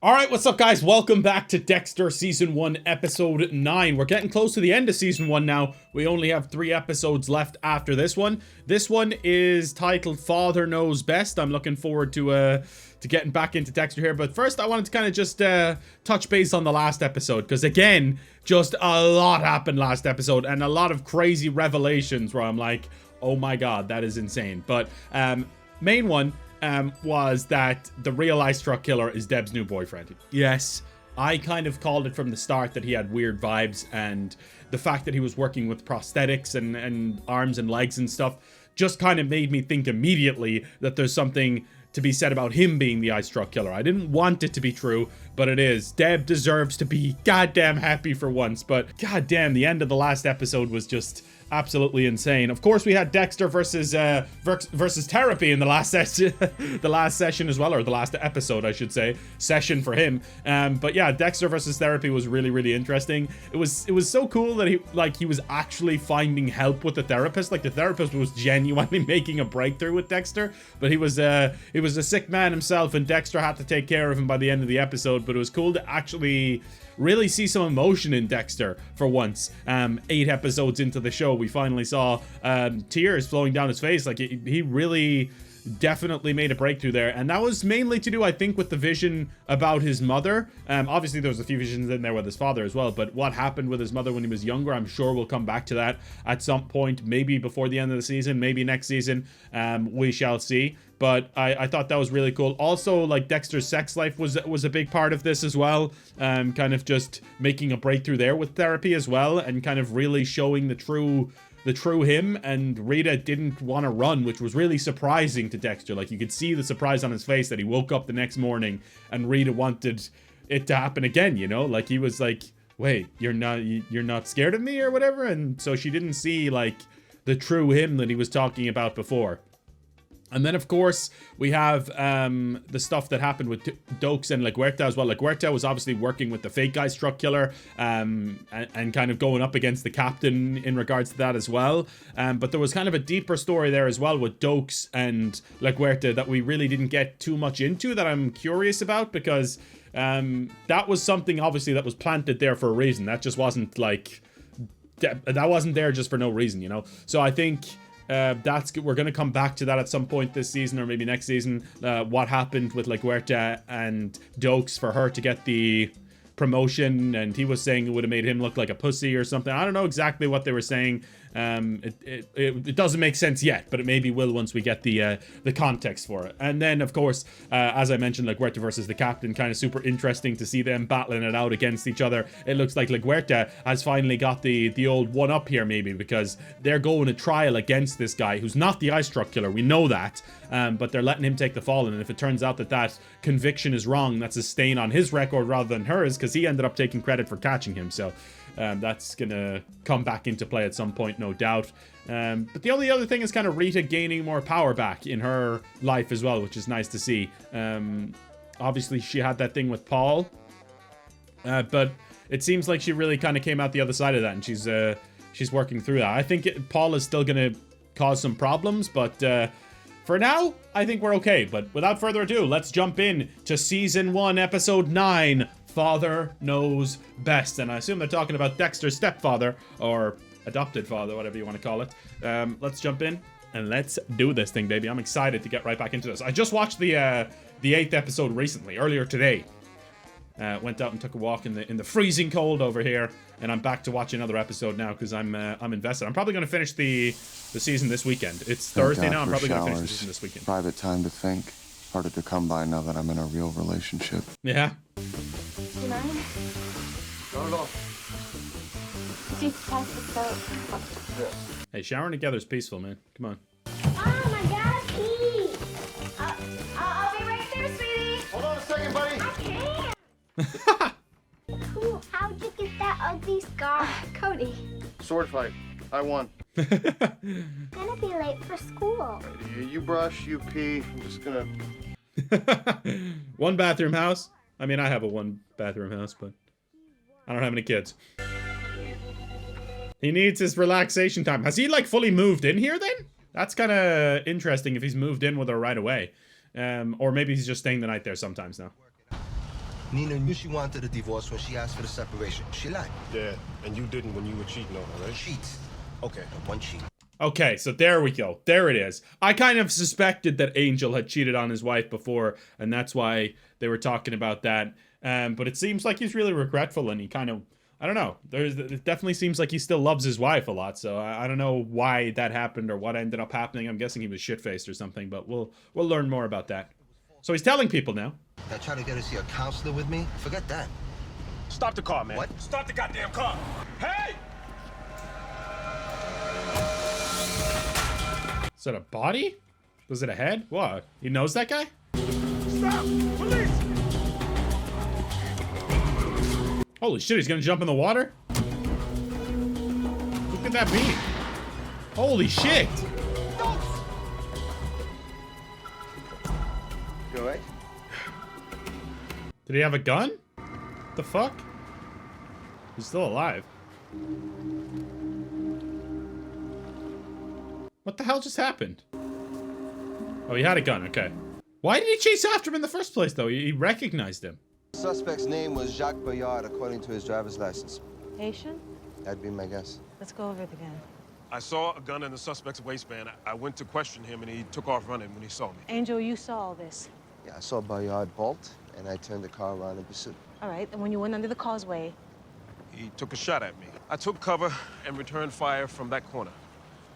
Alright, what's up guys? Welcome back to Dexter Season 1, Episode 9. We're getting close to the end of Season 1 now. We only have 3 episodes left after this one. This one is titled Father Knows Best. I'm looking forward to getting back into Dexter here. But first, I wanted to kind of just touch base on the last episode. Because again, just a lot happened last episode. And a lot of crazy revelations where I'm like, oh my god, that is insane. But main one was that the real ice truck killer is Deb's new boyfriend. Yes, I kind of called it from the start that he had weird vibes, and the fact that he was working with prosthetics and arms and legs and stuff just kind of made me think immediately that there's something to be said about him being the ice truck killer. I didn't want it to be true, but it is. Deb deserves to be goddamn happy for once, but goddamn, the end of the last episode was just absolutely insane. Of course, we had Dexter versus Therapy in the last session, the last session as well, or the last episode, I should say, session for him. But yeah, Dexter versus Therapy was really interesting. It was so cool that he was actually finding help with the therapist. Like the therapist was genuinely making a breakthrough with Dexter, but he was a sick man himself, and Dexter had to take care of him by the end of the episode. But it was cool to actually really see some emotion in Dexter for once. 8 episodes into the show, we finally saw tears flowing down his face. Like he really definitely made a breakthrough there, and that was mainly to do, I think, with the vision about his mother. Obviously there was a few visions in there with his father as well, but what happened with his mother when he was younger, I'm sure we'll come back to that at some point, maybe before the end of the season, maybe next season. We shall see. But I thought that was really cool. Also, like, Dexter's sex life was a big part of this as well. Kind of just making a breakthrough there with therapy as well, and kind of really showing the true him. And Rita didn't want to run, which was really surprising to Dexter. Like, you could see the surprise on his face that he woke up the next morning and Rita wanted it to happen again, you know? Like, he was like, wait, you're not scared of me or whatever? And so she didn't see, like, the true him that he was talking about before. And then, of course, we have the stuff that happened with Dokes and LaGuerta as well. LaGuerta was obviously working with the fake ice truck killer and kind of going up against the captain in regards to that as well. But there was kind of a deeper story there as well with Dokes and LaGuerta that we really didn't get too much into, that I'm curious about, because that was something, obviously, that was planted there for a reason. That just wasn't, like, that wasn't there just for no reason, you know? So I think we're gonna come back to that at some point this season, or maybe next season. What happened with LaGuerta and Dokes for her to get the promotion, and he was saying it would have made him look like a pussy or something. I don't know exactly what they were saying. It doesn't make sense yet, but it maybe will once we get the context for it. And then, of course, as I mentioned, LaGuerta versus the captain, kind of super interesting to see them battling it out against each other. It looks like LaGuerta has finally got the old one-up here, maybe, because they're going to trial against this guy who's not the ice truck killer. We know that, but they're letting him take the fall, and if it turns out that conviction is wrong, that's a stain on his record rather than hers, because he ended up taking credit for catching him. So that's gonna come back into play at some point, no doubt. But the only other thing is kind of Rita gaining more power back in her life as well, which is nice to see. Obviously, she had that thing with Paul, but it seems like she really kind of came out the other side of that, and she's working through that. I think Paul is still gonna cause some problems, but for now, I think we're okay. But without further ado, let's jump in to Season 1, Episode 9, Father Knows Best. And I assume they're talking about Dexter's stepfather, or adopted father, whatever you want to call it. Let's jump in and let's do this thing, baby. I'm excited to get right back into this. I just watched the 8th episode recently, earlier today. Went out and took a walk in the freezing cold over here, and I'm back to watch another episode now because I'm invested. I'm probably going to finish the season this weekend. It's Thursday now. I'm probably going to finish the season this weekend. Private time to think. Harder to come by now that I'm in a real relationship. Yeah. Do you mind? Not at all. She's past the soap. Yeah. Hey, showering together is peaceful, man. Come on. Mom, I gotta pee. I'll be right there, sweetie. Hold on a second, buddy. I can't. Cool. How'd you get that ugly scar? Cody. Sword fight. I won. I'm gonna be late for school. You brush, you pee. I'm just gonna... One bathroom house. I mean, I have a one bathroom house, but I don't have any kids. He needs his relaxation time. Has he, like, fully moved in here then? That's kind of interesting if he's moved in with her right away. Or maybe he's just staying the night there sometimes now. Nina knew she wanted a divorce when she asked for the separation. She lied. Yeah, and you didn't when you were cheating on her, right? Cheat. Okay, one cheat. Okay, so there we go. There it is. I kind of suspected that Angel had cheated on his wife before, and that's why they were talking about that. But it seems like he's really regretful, and he kind of, I don't know. It definitely seems like he still loves his wife a lot, so I don't know why that happened or what ended up happening. I'm guessing he was shit-faced or something, but we'll learn more about that. So he's telling people now. I tried to get her to see a counselor with me. Forget that. Stop the car, man. What? Stop the goddamn car. Hey! Is that a body? Was it a head? What? He knows that guy? Stop! Police! Holy shit, he's gonna jump in the water? Who could that be? Holy shit! You alright? Did he have a gun? The fuck? He's still alive. What the hell just happened? Oh, he had a gun, okay. Why did he chase after him in the first place, though? He recognized him. The suspect's name was Jacques Bayard, according to his driver's license. Haitian? That'd be my guess. Let's go over it again. I saw a gun in the suspect's waistband. I went to question him, and he took off running when he saw me. Angel, you saw all this. Yeah, I saw Bayard bolt, and I turned the car around in pursuit. All right, and when you went under the causeway, He took a shot at me. I took cover and returned fire from that corner.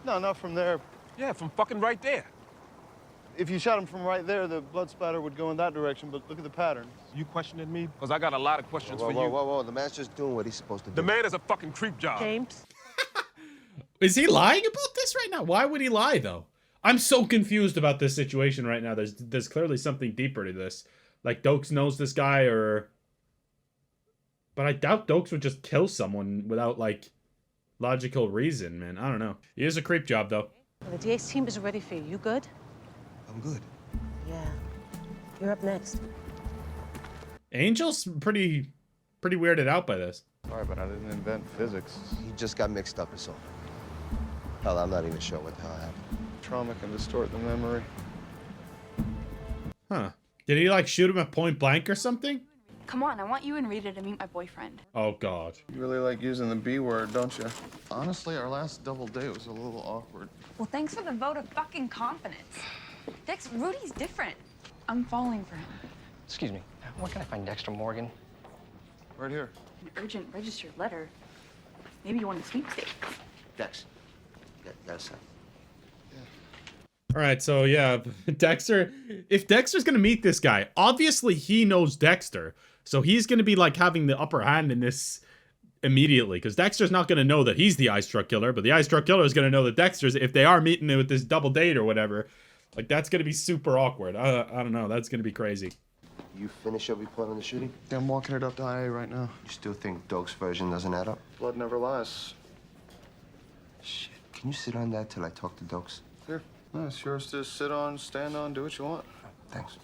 No, not from there. Yeah, from fucking right there. If you shot him from right there, the blood spatter would go in that direction, but look at the pattern. You questioning me? Because I got a lot of questions for you. Whoa. The man's just doing what he's supposed to do. The man is a fucking creep job. James. Is he lying about this right now? Why would he lie, though? I'm so confused about this situation right now. There's clearly something deeper to this. Like, Dokes knows this guy, or... But I doubt Dokes would just kill someone without, like, logical reason, man. I don't know. He is a creep job, though. The DA's team is ready for you. You good? I'm good. Yeah. You're up next. Angel's pretty weirded out by this. Sorry, but I didn't invent physics. He just got mixed up or so. Hell, I'm not even sure what the hell happened. Trauma can distort the memory. Huh. Did he, like, shoot him at point blank or something? Come on, I want you and Rita to meet my boyfriend. Oh, God. You really like using the B word, don't you? Honestly, our last double date was a little awkward. Well, thanks for the vote of fucking confidence. Dex, Rudy's different. I'm falling for him. Excuse me, where can I find Dexter Morgan? Right here. An urgent registered letter. Maybe you want a sweepstakes. Dex, that's it. All right, so yeah, Dexter, if Dexter's gonna meet this guy, obviously he knows Dexter, so he's gonna be like having the upper hand in this immediately, because Dexter's not gonna know that he's the eye struck killer, but the eye struck killer is gonna know that Dexter's, if they are meeting with this double date or whatever, like that's gonna be super awkward. I don't know, that's gonna be crazy. You finish your report on the shooting? Yeah, I'm walking it up to IA right now. You still think Doak's version doesn't add up? Blood never lies. Shit. Can you sit on that till I talk to Doak's? Here. No, it's yours to sit on, stand on, do what you want. Thanks.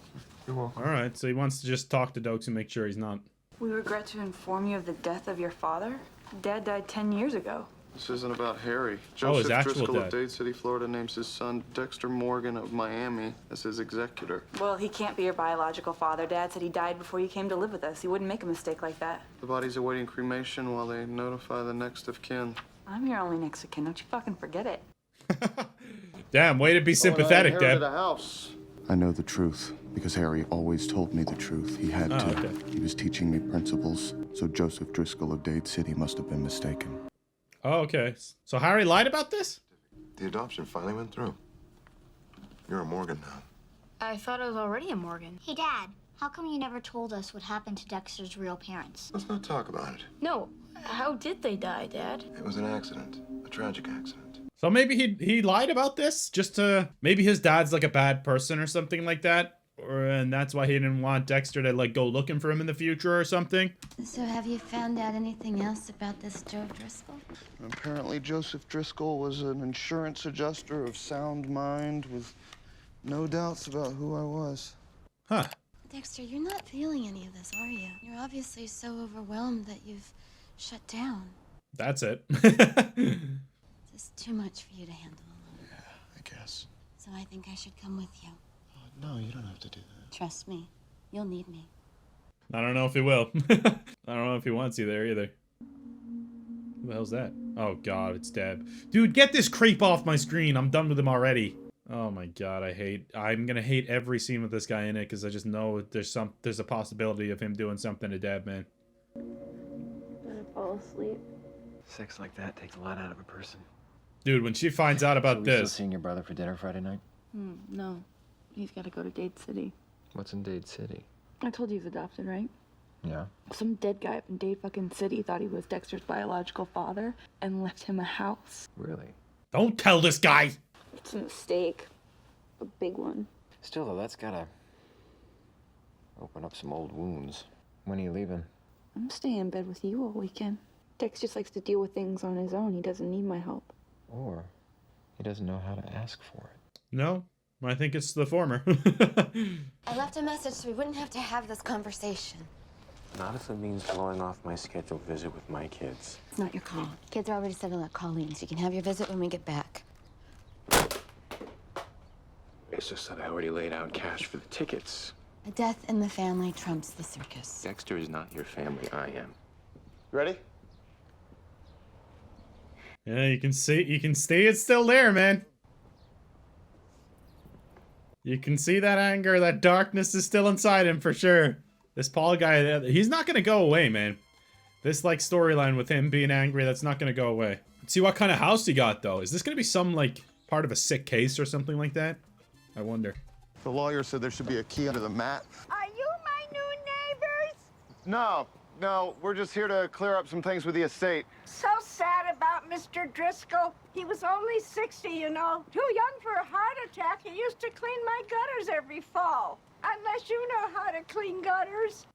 You're welcome. All right, so he wants to just talk to Dokes and make sure he's not. We regret to inform you of the death of your father. Dad died 10 years ago. This isn't about Harry. Oh, his Joseph actual Driscoll dad. of Dade City, Florida, names his son Dexter Morgan of Miami as his executor. Well, he can't be your biological father. Dad said he died before you came to live with us. He wouldn't make a mistake like that. The body's awaiting cremation while they notify the next of kin. I'm your only next of kin. Don't you fucking forget it. Damn, way to be sympathetic, I inherited Deb. a house. I know the truth because Harry always told me the truth. He had to. okay. He was teaching me principles, so Joseph Driscoll of Dade City must have been mistaken. Oh, okay. So Harry lied about this? The adoption finally went through. You're a Morgan now. I thought I was already a Morgan. Hey, Dad, how come you never told us what happened to Dexter's real parents? Let's not talk about it. No, how did they die, Dad? It was an accident, a tragic accident. So maybe he lied about this just to, maybe his dad's like a bad person or something like that, and that's why he didn't want Dexter to like go looking for him in the future or something. So have you found out anything else about this Joe Driscoll? Apparently, Joseph Driscoll was an insurance adjuster of sound mind with no doubts about who I was. Huh. Dexter, you're not feeling any of this, are you? You're obviously so overwhelmed that you've shut down. That's it. It's too much for you to handle alone. Yeah, I guess. So I think I should come with you. No, you don't have to do that. Trust me, you'll need me. I don't know if he will. I don't know if he wants you there either. Who the hell's that? Oh god, it's Deb. Dude, get this creep off my screen. I'm done with him already. Oh my god, I'm gonna hate every scene with this guy in it because I just know there's a possibility of him doing something to Deb, man. Gonna fall asleep. Sex like that takes a lot out of a person. Dude, when she finds out about Still this. seeing your brother for dinner Friday night? No. He's gotta go to Dade City. What's in Dade City? I told you he's adopted, right? Yeah. Some dead guy up in Dade fucking City thought he was Dexter's biological father and left him a house. Really? Don't tell this guy! It's a mistake. A big one. Still, though, that's gotta open up some old wounds. When are you leaving? I'm staying in bed with you all weekend. Dex just likes to deal with things on his own. He doesn't need my help. Or he doesn't know how to ask for it. No, I think it's the former. I left a message so we wouldn't have to have this conversation. Not if it means blowing off my scheduled visit with my kids. It's not your call. Kids are already settled at Colleen's. You can have your visit when we get back. It's just that I already laid out cash for the tickets. A death in the family trumps the circus. Dexter is not your family, I am. Ready? Yeah, you can see it's still there, man. You can see that anger, that darkness is still inside him for sure. This Paul guy, he's not gonna go away, man. This like storyline with him being angry, that's not gonna go away. Let's see what kind of house he got though. Is this gonna be some like part of a sick case or something like that? I wonder. The lawyer said there should be a key under the mat. Are you my new neighbors? No, we're just here to clear up some things with the estate. So sad about Mr. Driscoll. He was only 60, you know. Too young for a heart attack. He used to clean my gutters every fall. Unless you know how to clean gutters.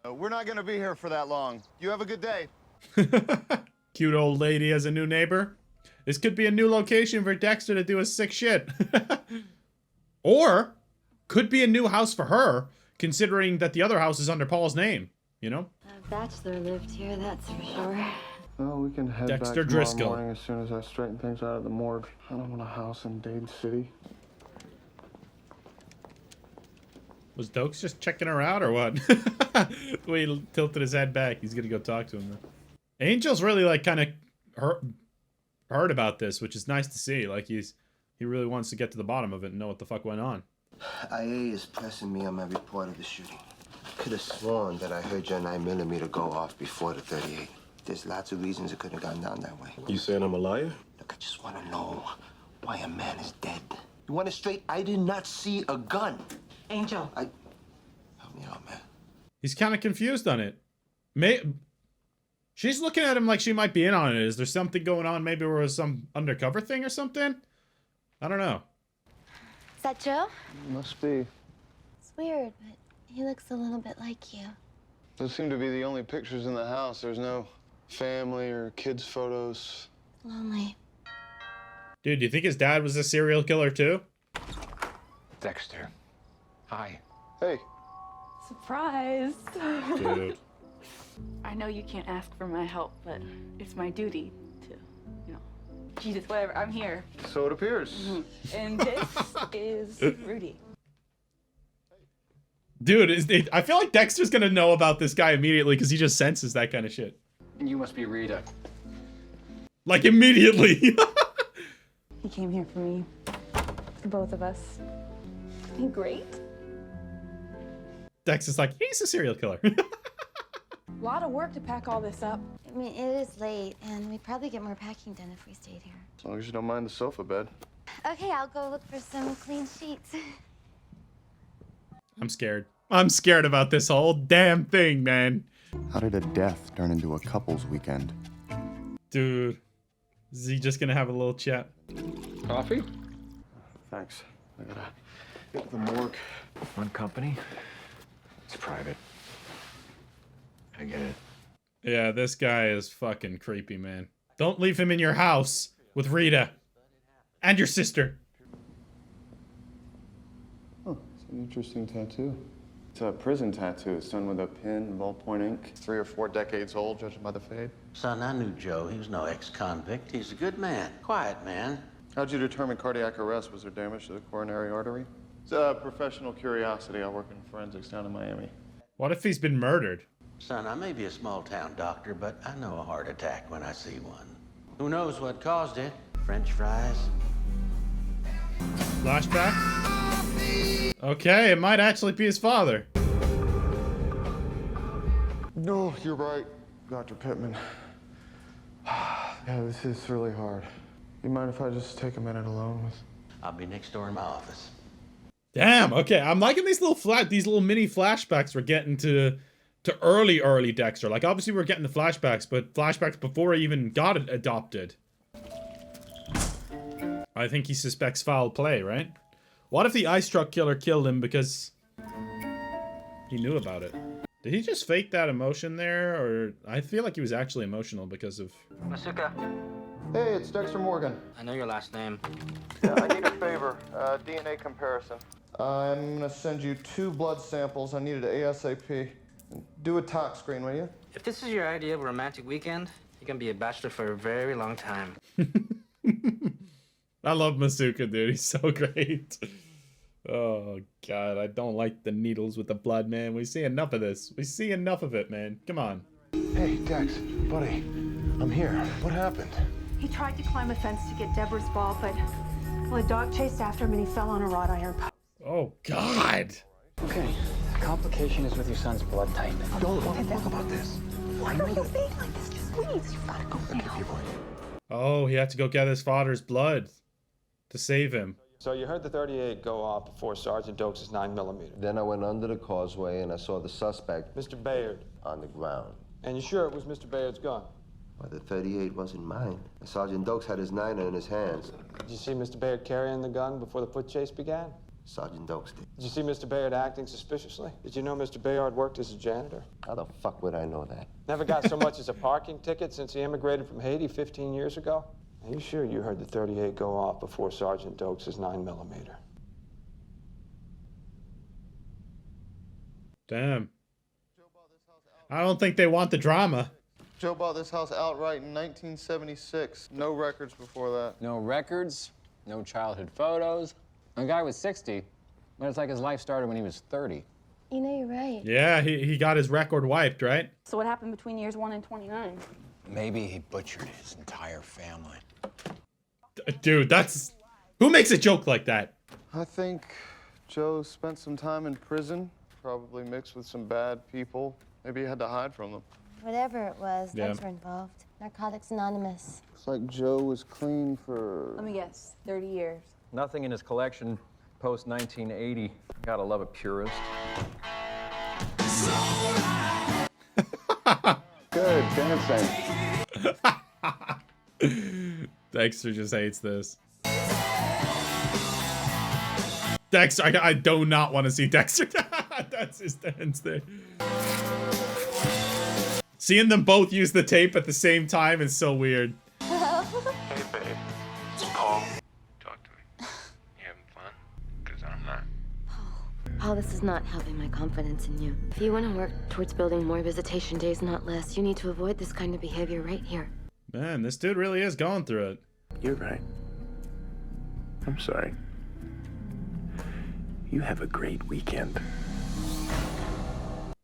We're not gonna be here for that long. You have a good day. Cute old lady as a new neighbor. This could be a new location for Dexter to do his sick shit. Or could be a new house for her, considering that the other house is under Paul's name, you know? A bachelor lived here, that's for sure. Well, we can head Dexter back tomorrow Driscoll. morning as soon as I straighten things out of the morgue. I don't want a house in Dade City. Was Dokes just checking her out or what? The way he tilted his head back. He's gonna go talk to him though. Angel's really like kind of heard about this, which is nice to see. Like he really wants to get to the bottom of it and know what the fuck went on. IA is pressing me on my report of the shooting. I could have sworn that I heard your 9mm go off before the 38. There's lots of reasons it could have gone down that way. You saying I'm a liar? Look, I just want to know why a man is dead. You want it straight? I did not see a gun. Angel. Help me out, man. He's kind of confused on it. She's looking at him like she might be in on it. Is there something going on? Maybe there was some undercover thing or something? I don't know. Is that Joe? Must be. It's weird, but he looks a little bit like you. Those seem to be the only pictures in the house. There's no family or kids' photos. Lonely. Dude, do you think his dad was a serial killer too? Dexter. Hi. Hey. Surprise. Dude. I know you can't ask for my help, but it's my duty to, you know. Jesus, whatever, I'm here. So it appears. And this is Rudy. Dude, I feel like Dexter's gonna know about this guy immediately because he just senses that kind of shit. You must be Rita. Like immediately. He came here for me. For both of us. Isn't he great? Dexter's like, he's a serial killer. A lot of work to pack all this up. I mean, it is late, and we'd probably get more packing done if we stayed here. As long as you don't mind the sofa bed. Okay, I'll go look for some clean sheets. I'm scared. I'm scared about this whole damn thing, man. How did a death turn into a couple's weekend? Dude. Is he just gonna have a little chat? Coffee? Thanks. I gotta get to the morgue. One company. It's private. I get it. Yeah, this guy is fucking creepy, man. Don't leave him in your house with Rita. And your sister. Oh, it's an interesting tattoo. It's a prison tattoo. It's done with a pen, ballpoint ink. 3 or 4 decades old, judging by the fade. Son, I knew Joe. He was no ex-convict. He's a good man. Quiet man. How'd you determine cardiac arrest? Was there damage to the coronary artery? It's a professional curiosity. I work in forensics down in Miami. What if he's been murdered? Son, I may be a small-town doctor, but I know a heart attack when I see one. Who knows what caused it? French fries? Flashback? Okay, it might actually be his father. No, you're right, Dr. Pittman. Yeah, this is really hard. You mind if I just take a minute alone with... I'll be next door in my office. Damn, okay. I'm liking these little mini flashbacks we're getting to early Dexter. Like, obviously we're getting the flashbacks, but flashbacks before he even got it adopted. I think he suspects foul play, right? What if the ice truck killer killed him because he knew about it? Did he just fake that emotion there? Or I feel like he was actually emotional because of... Masuka. Hey, it's Dexter Morgan. I know your last name. Yeah, I need a favor. DNA comparison. I'm gonna send you 2 blood samples. I need it ASAP. Do a tox screen, will you? If this is your idea of a romantic weekend, you're gonna be a bachelor for a very long time. I love Masuka, dude. He's so great. Oh, God. I don't like the needles with the blood, man. We see enough of this. We see enough of it, man. Come on. Hey, Dex, buddy, I'm here. What happened? He tried to climb a fence to get Deborah's ball, but well, a dog chased after him and he fell on a wrought iron post. Oh, God. Okay, the complication is with your son's blood type. I don't want to talk about this. Why are you being like this? Just please, you gotta go now. Oh, he had to go get his father's blood to save him. So you heard the 38 go off before Sergeant Dokes' 9mm. Then I went under the causeway and I saw the suspect, Mr. Bayard. on the ground. And you sure it was Mr. Bayard's gun? Well, the 38 wasn't mine. Sergeant Dokes had his 9er in his hands. Did you see Mr. Bayard carrying the gun before the foot chase began? Sergeant Dokes did. Did you see Mr. Bayard acting suspiciously? Did you know Mr. Bayard worked as a janitor? How the fuck would I know that? Never got so much as a parking ticket since he immigrated from Haiti 15 years ago? Are you sure you heard the 38 go off before Sergeant Dokes' 9mm? Damn. I don't think they want the drama. Joe bought this house outright in 1976. No records before that. No records, no childhood photos. The guy was 60, but it's like his life started when he was 30. You know, you're right. Yeah, he got his record wiped, right? So what happened between years 1 and 29? Maybe he butchered his entire family. Dude, that's... Who makes a joke like that? I think Joe spent some time in prison, probably mixed with some bad people. Maybe he had to hide from them. Whatever it was, Yeah. drugs were involved. Narcotics Anonymous. Looks like Joe was clean for... Let me guess, 30 years. Nothing in his collection post-1980. Gotta love a purist. Good dancing. Dexter just hates this. Dexter, I do not want to see Dexter. That's his dance there. Seeing them both use the tape at the same time is so weird. Hello? Hey, babe. It's Paul. Talk to me. You having fun? Because I'm not. Paul, this is not helping my confidence in you. If you want to work towards building more visitation days, not less, you need to avoid this kind of behavior right here. Man, this dude really is going through it. You're right. I'm sorry. You have a great weekend.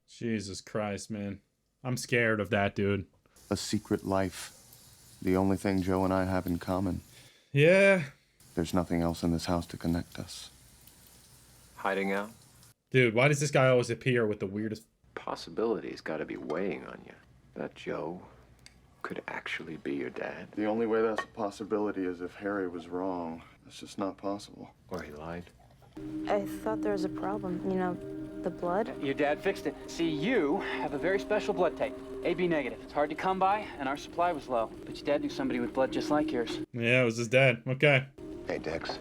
Jesus Christ, man. I'm scared of that dude. A secret life. The only thing Joe and I have in common. Yeah. There's nothing else in this house to connect us. Hiding out? Dude, why does this guy always appear with the weirdest... Possibility's gotta be weighing on you. That Joe could actually be your dad. The only way that's a possibility is if Harry was wrong. It's just not possible. Or he lied. I thought there was a problem. You know, the blood. Your dad fixed it. See, you have a very special blood type. AB negative. It's hard to come by, and our supply was low. But your dad knew somebody with blood just like yours. Yeah, it was his dad. Okay. Hey, Dex.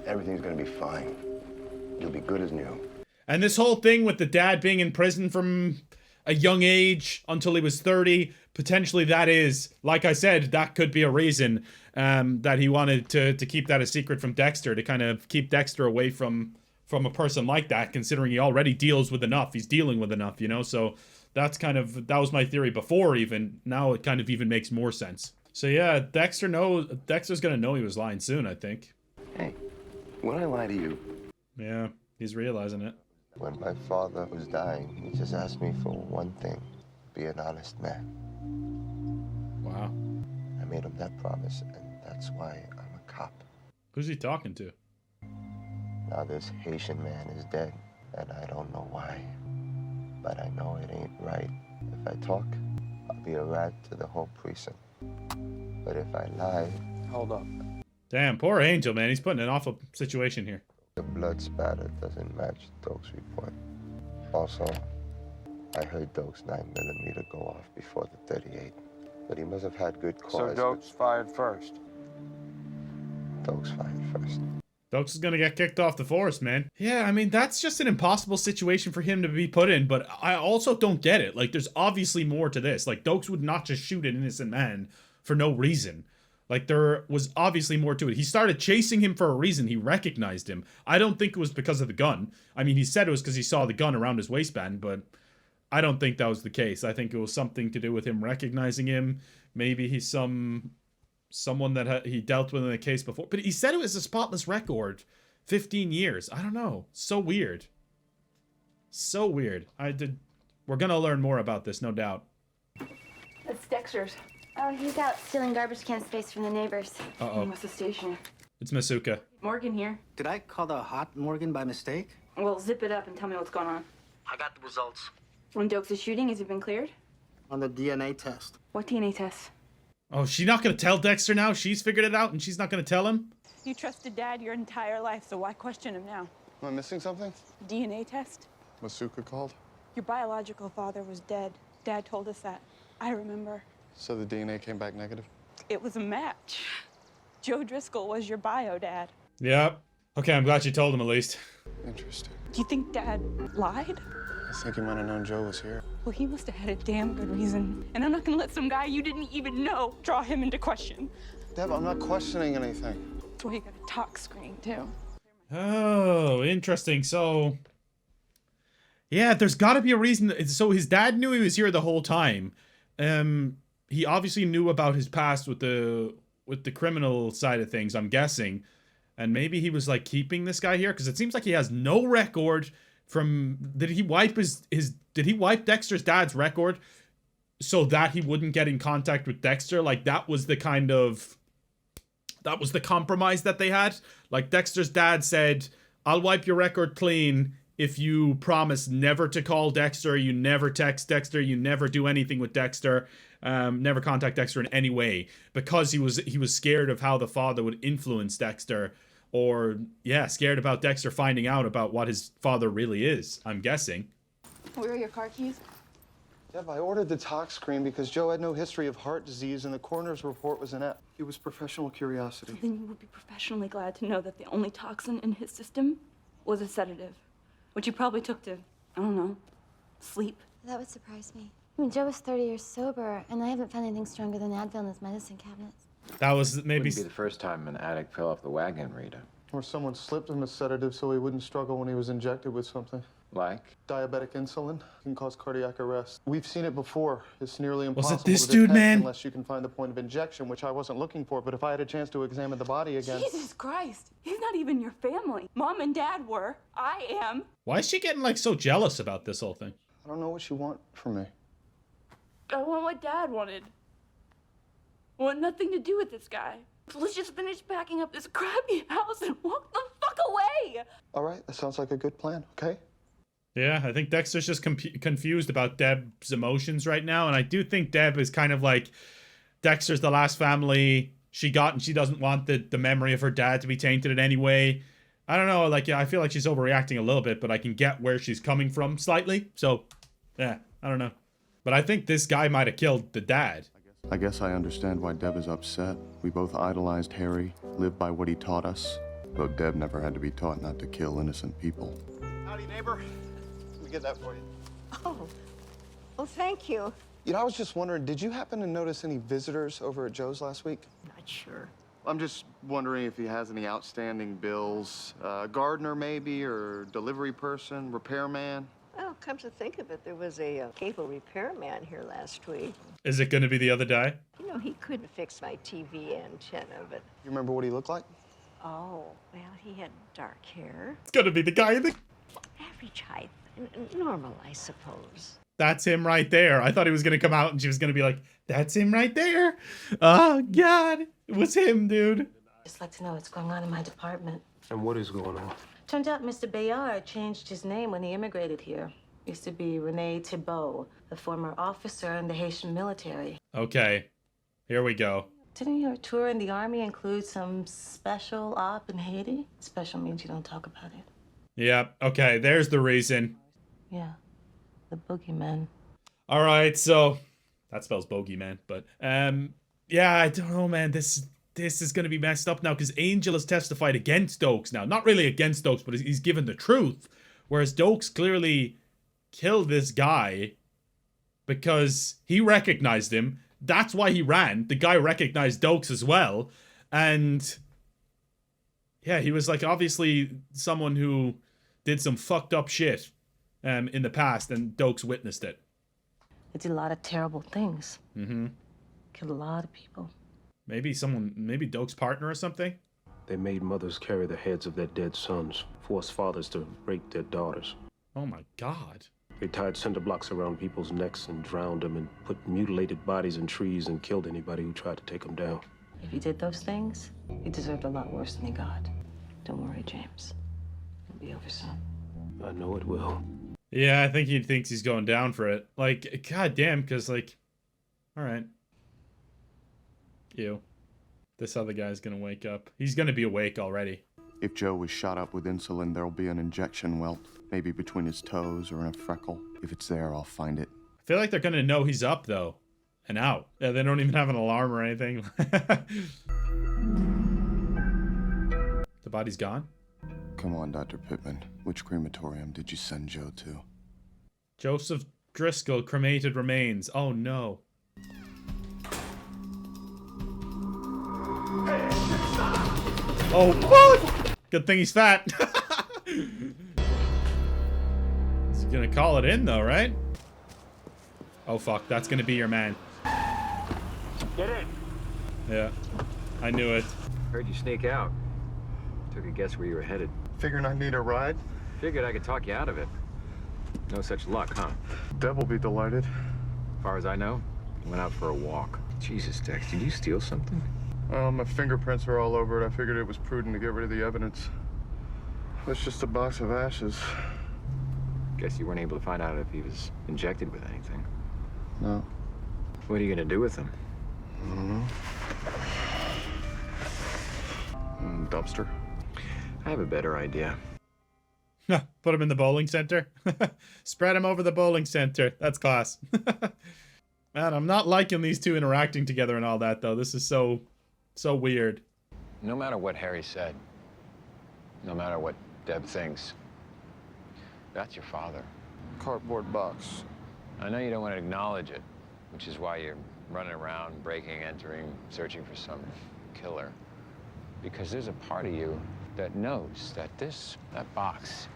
Everything's gonna be fine. You'll be good as new. And this whole thing with the dad being in prison from a young age until he was 30, potentially that is, like I said, that could be a reason that he wanted to keep that a secret from Dexter, to kind of keep Dexter away from a person like that, considering he already deals with enough. He's dealing with enough, you know? So that's kind of, that was my theory before even. Now it kind of even makes more sense. So yeah, Dexter's gonna know he was lying soon, I think. Hey, when I lie to you... Yeah, he's realizing it. When my father was dying, he just asked me for one thing, be an honest man. Wow. I made him that promise, and that's why I'm a cop. Who's he talking to? Now this Haitian man is dead, and I don't know why. But I know it ain't right. If I talk, I'll be a rat to the whole precinct. But if I lie... Hold up. Damn, poor Angel, man. He's put in an awful situation here. The blood spatter doesn't match Doak's report. Also, I heard Doak's 9mm go off before the 38. But he must have had good cause. So Doak's fired first? Doak's fired first. Doak's is gonna get kicked off the force, man. Yeah, I mean, that's just an impossible situation for him to be put in, but I also don't get it. Like, there's obviously more to this. Like, Doak's would not just shoot an innocent man for no reason. Like, there was obviously more to it. He started chasing him for a reason. He recognized him. I don't think it was because of the gun. I mean, he said it was because he saw the gun around his waistband, but I don't think that was the case. I think it was something to do with him recognizing him. Maybe he's someone that he dealt with in a case before. But he said it was a spotless record. 15 years. I don't know. So weird. So weird. We're gonna learn more about this, no doubt. That's Dexter's. Oh, he's out stealing garbage can space from the neighbors. He must have stationed. It's Masuka. Morgan here. Did I call the hot Morgan by mistake? Well, zip it up and tell me what's going on. I got the results. When Dokes' shooting, has it been cleared? On the DNA test. What DNA test? Oh, she's not gonna tell Dexter now? She's figured it out and she's not gonna tell him? You trusted Dad your entire life, so why question him now? Am I missing something? DNA test? Masuka called? Your biological father was dead. Dad told us that. I remember. So the DNA came back negative? It was a match. Joe Driscoll was your bio dad. Yep. Okay, I'm glad you told him at least. Interesting. Do you think Dad lied? I think he might have known Joe was here. Well, he must have had a damn good reason. And I'm not gonna let some guy you didn't even know draw him into question. Deb, I'm not questioning anything. That's why you got a talk screen, too. Oh, interesting. So, yeah, there's got to be a reason. So his dad knew he was here the whole time. He obviously knew about his past with the criminal side of things, I'm guessing. And maybe he was like keeping this guy here because it seems like he has no record from. Did he wipe did he wipe Dexter's dad's record so that he wouldn't get in contact with Dexter? Like that was the compromise that they had. Like Dexter's dad said, "I'll wipe your record clean if you promise never to call Dexter, you never text Dexter, you never do anything with Dexter, never contact Dexter in any way," because he was scared of how the father would influence Dexter, or yeah, scared about Dexter finding out about what his father really is, I'm guessing. Where are your car keys? Deb, I ordered the tox screen because Joe had no history of heart disease and the coroner's report was inept. It was professional curiosity. Then you would be professionally glad to know that the only toxin in his system was a sedative, which he probably took to, I don't know, sleep. That would surprise me. I mean, Joe was 30 years sober, and I haven't found anything stronger than Advil in his medicine cabinets. That was maybe... Wouldn't be the first time an addict fell off the wagon, Rita. Or someone slipped him a sedative so he wouldn't struggle when he was injected with something. Like? Diabetic insulin can cause cardiac arrest. We've seen it before. It's nearly Was impossible it this to dude, detect man? unless you can find the point of injection, which I wasn't looking for. But if I had a chance to examine the body again... Jesus Christ. He's not even your family. Mom and Dad were. I am. Why is she getting like so jealous about this whole thing? I don't know what you want from me. I want what Dad wanted. I want nothing to do with this guy. So let's just finish packing up this crappy house and walk the fuck away. All right, that sounds like a good plan, okay? Yeah, I think Dexter's just confused about Deb's emotions right now, and I do think Deb is kind of like, Dexter's the last family she got, and she doesn't want the memory of her dad to be tainted in any way. I don't know, like, yeah, I feel like she's overreacting a little bit, but I can get where she's coming from slightly, so, yeah, I don't know. But I think this guy might have killed the dad. I guess I understand why Deb is upset. We both idolized Harry, lived by what he taught us, though Deb never had to be taught not to kill innocent people. Howdy, neighbor. Let me get that for you. Oh, well, thank you. You know, I was just wondering, did you happen to notice any visitors over at Joe's last week? Not sure. I'm just wondering if he has any outstanding bills. Gardener, maybe, or delivery person, repairman? Well, come to think of it, there was a cable repairman here last week. Is it going to be the other guy? You know, he couldn't fix my TV antenna, but... You remember what he looked like? Oh, well, he had dark hair. It's going to be the guy in the... average height. Normal, I suppose. That's him right there. I thought he was going to come out and she was going to be like, that's him right there. Oh, God. It was him, dude. Just like to know what's going on in my department. And what is going on? Turns out Mr. Bayard changed his name when he immigrated here. Used to be Rene Thibault, a former officer in the Haitian military. Okay. Here we go. Didn't your tour in the army include some special op in Haiti? Special means you don't talk about it. Yeah. Okay. There's the reason. Yeah. The boogeyman. All right. So that spells bogeyman, but yeah, I don't know, man. This is going to be messed up now because Angel has testified against Dokes now. Not really against Dokes, but he's given the truth. Whereas Dokes clearly killed this guy because he recognized him. That's why he ran. The guy recognized Dokes as well. And yeah, he was like obviously someone who did some fucked up shit in the past, and Dokes witnessed it. It did a lot of terrible things. Mm-hmm. Killed a lot of people. Maybe Dokes' partner or something? They made mothers carry the heads of their dead sons, forced fathers to rape their daughters. Oh my God. They tied cinder blocks around people's necks and drowned them and put mutilated bodies in trees and killed anybody who tried to take them down. If he did those things, he deserved a lot worse than he got. Don't worry, James. It'll be over soon. I know it will. Yeah, I think he thinks he's going down for it. Like, goddamn, because, like, all right. Ew. This other guy's gonna wake up. He's gonna be awake already. If Joe was shot up with insulin, there'll be an injection welt, maybe between his toes or in a freckle. If it's there, I'll find it. I feel like they're gonna know he's up, though. And out. Yeah, they don't even have an alarm or anything. The body's gone? Come on, Dr. Pittman. Which crematorium did you send Joe to? Joseph Driscoll, cremated remains. Oh, no. Oh, fuck! Good thing he's fat. He's gonna call it in, though, right? Oh, fuck. That's gonna be your man. Get in. Yeah. I knew it. Heard you sneak out. Took a guess where you were headed. Figuring I need a ride? Figured I could talk you out of it. No such luck, huh? Deb will be delighted. As far as I know, you went out for a walk. Jesus, Dex, did you steal something? My fingerprints are all over it. I figured it was prudent to get rid of the evidence. It's just a box of ashes. Guess you weren't able to find out if he was injected with anything. No. What are you gonna do with them? I don't know. Dumpster. I have a better idea. Put him in the bowling center. Spread him over the bowling center. That's class. Man, I'm not liking these two interacting together and all that, though. This is so weird. No matter what Harry said, no matter what Deb thinks, that's your father. Cardboard box. I know you don't want to acknowledge it, which is why you're running around, breaking, entering, searching for some killer. Because there's a part of you that knows that that box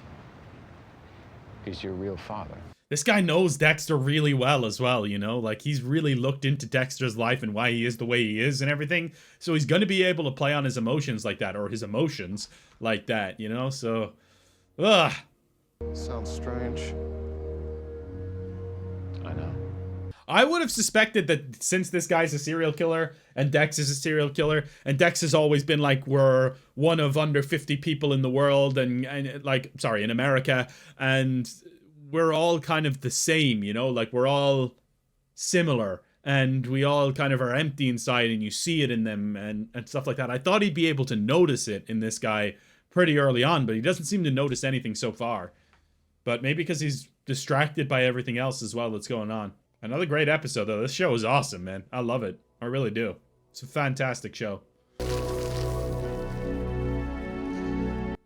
is your real father. This guy knows Dexter really well as well, you know? Like, he's really looked into Dexter's life and why he is the way he is and everything. So he's going to be able to play on his emotions like that, or his emotions like that, you know? So, ugh. Sounds strange. I know. I would have suspected that since this guy's a serial killer and Dex is a serial killer, and Dex has always been like, we're one of under 50 people in the world and like, sorry, in America, and we're all kind of the same, you know, like we're all similar and we all kind of are empty inside and you see it in them and stuff like that. I thought he'd be able to notice it in this guy pretty early on, but he doesn't seem to notice anything so far. But maybe because he's distracted by everything else as well that's going on. Another great episode, though. This show is awesome, man. I love it. I really do. It's a fantastic show.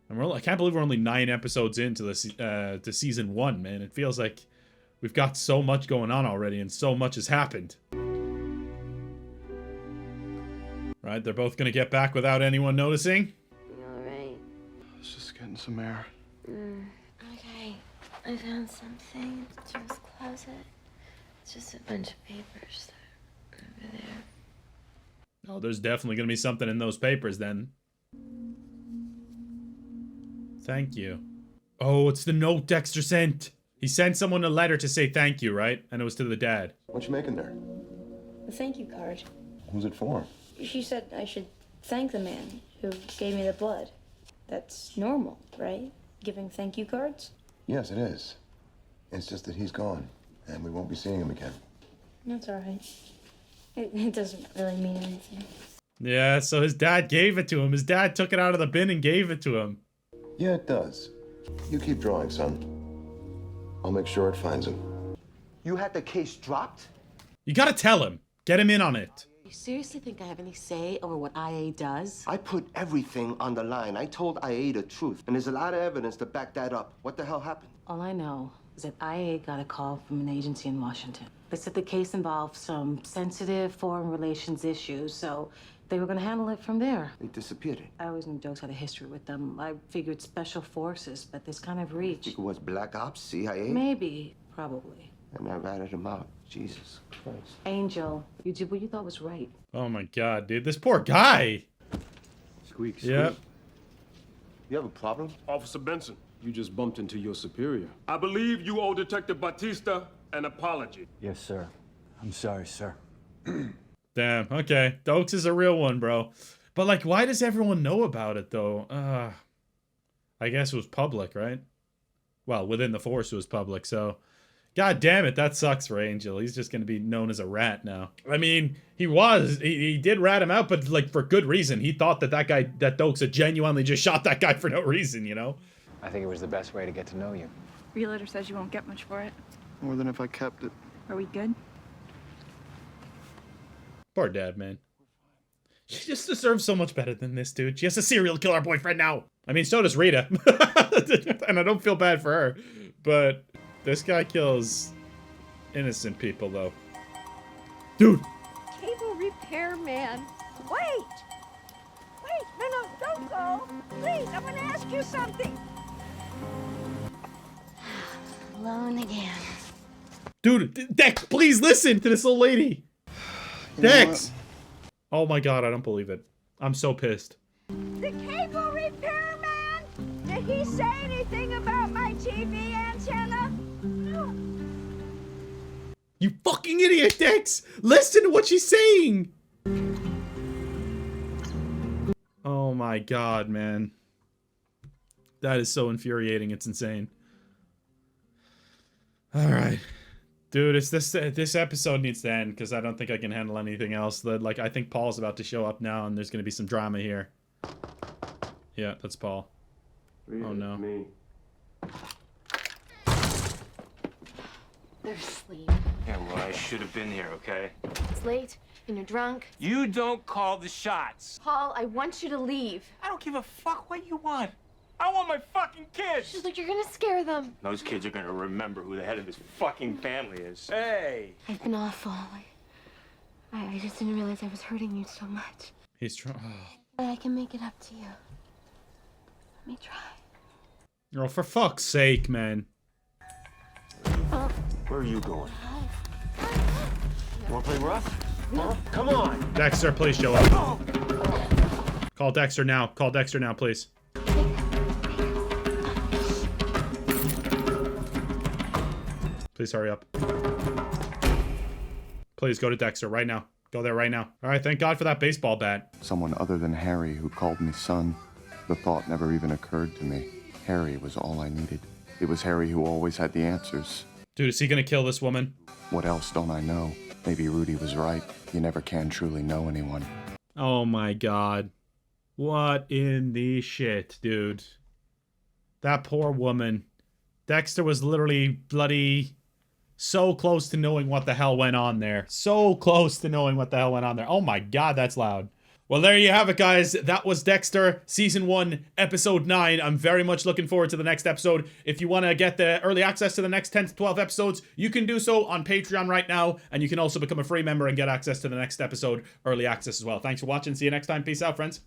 And I can't believe we're only 9 episodes into this to season 1, man. It feels like we've got so much going on already, and so much has happened. Right, they're both gonna get back without anyone noticing. All right. I was just getting some air. Okay. I found something in Joe's closet. It's just a bunch of papers over there. Oh, there's definitely gonna be something in those papers then. Thank you. Oh, it's the note Dexter sent. He sent someone a letter to say thank you, right? And it was to the dad. What you making there? A thank you card. Who's it for? She said I should thank the man who gave me the blood. That's normal, right? Giving thank you cards? Yes, it is. It's just that he's gone, and we won't be seeing him again. That's all right. It doesn't really mean anything. Yeah, so his dad gave it to him. His dad took it out of the bin and gave it to him. Yeah, it does. You keep drawing, son. I'll make sure it finds him. You had the case dropped? You gotta tell him. Get him in on it. You seriously think I have any say over what IA does? I put everything on the line. I told IA the truth, and there's a lot of evidence to back that up. What the hell happened? All I know is that IA got a call from an agency in Washington. They said the case involved some sensitive foreign relations issues, so they were gonna handle it from there. They disappeared. I always knew Dokes had a history with them. I figured special forces, but this kind of reach. Think it was Black Ops, CIA? Maybe, probably. And I ratted him out. Jesus Christ. Angel, you did what you thought was right. Oh my god, dude. This poor guy. Squeak, squeak. Yep. You have a problem? Officer Benson. You just bumped into your superior. I believe you owe Detective Batista an apology. Yes, sir. I'm sorry, sir. Damn, okay. Dokes is a real one, bro. But, like, why does everyone know about it, though? I guess it was public, right? Well, within the Force it was public, so... God damn it, that sucks for Angel. He's just gonna be known as a rat now. I mean, he did rat him out, but, like, for good reason. He thought that Dokes had genuinely just shot that guy for no reason, you know? I think it was the best way to get to know you. Your letter says you won't get much for it. More than if I kept it. Are we good? Poor dad, man. She just deserves so much better than this, dude. She has a serial killer boyfriend now. I mean, so does Rita. And I don't feel bad for her. But this guy kills innocent people, though. Dude! Cable repairman. Wait! Wait, no, don't go. Please, I want to ask you something. Alone again. Dude, Dex, please listen to this old lady. Dex! Oh my god, I don't believe it. I'm so pissed. The cable repairman? Did he say anything about my TV antenna? No. You fucking idiot, Dex! Listen to what she's saying! Oh my god, man. That is so infuriating, it's insane. Alright. Dude, it's this episode needs to end, because I don't think I can handle anything else. Like, I think Paul's about to show up now, and there's gonna be some drama here. Yeah, that's Paul. Oh no. Me. They're asleep. Yeah, well, I should have been here, okay? It's late, and you're drunk. You don't call the shots. Paul, I want you to leave. I don't give a fuck what you want. I want my fucking kids. Just like you're gonna scare them. Those kids are gonna remember who the head of this fucking family is. Hey! I've been awful. I just didn't realize I was hurting you so much. He's trying. But I can make it up to you. Let me try. Oh, for fuck's sake, man. Where are you going? Wanna play rough? Huh? Come on! Dexter, please show up. Call Dexter now. Call Dexter now, please. Please hurry up. Please go to Dexter right now. Go there right now. Alright, thank God for that baseball bat. Someone other than Harry who called me son. The thought never even occurred to me. Harry was all I needed. It was Harry who always had the answers. Dude, is he gonna kill this woman? What else don't I know? Maybe Rudy was right. You never can truly know anyone. Oh my god. What in the shit, dude? That poor woman. Dexter was literally bloody so close to knowing what the hell went on there. So close to knowing what the hell went on there. Oh my god, that's loud. Well, there you have it, guys. That was Dexter, Season 1, Episode 9. I'm very much looking forward to the next episode. If you want to get the early access to the next 10 to 12 episodes, you can do so on Patreon right now. And you can also become a free member and get access to the next episode, early access as well. Thanks for watching. See you next time. Peace out, friends.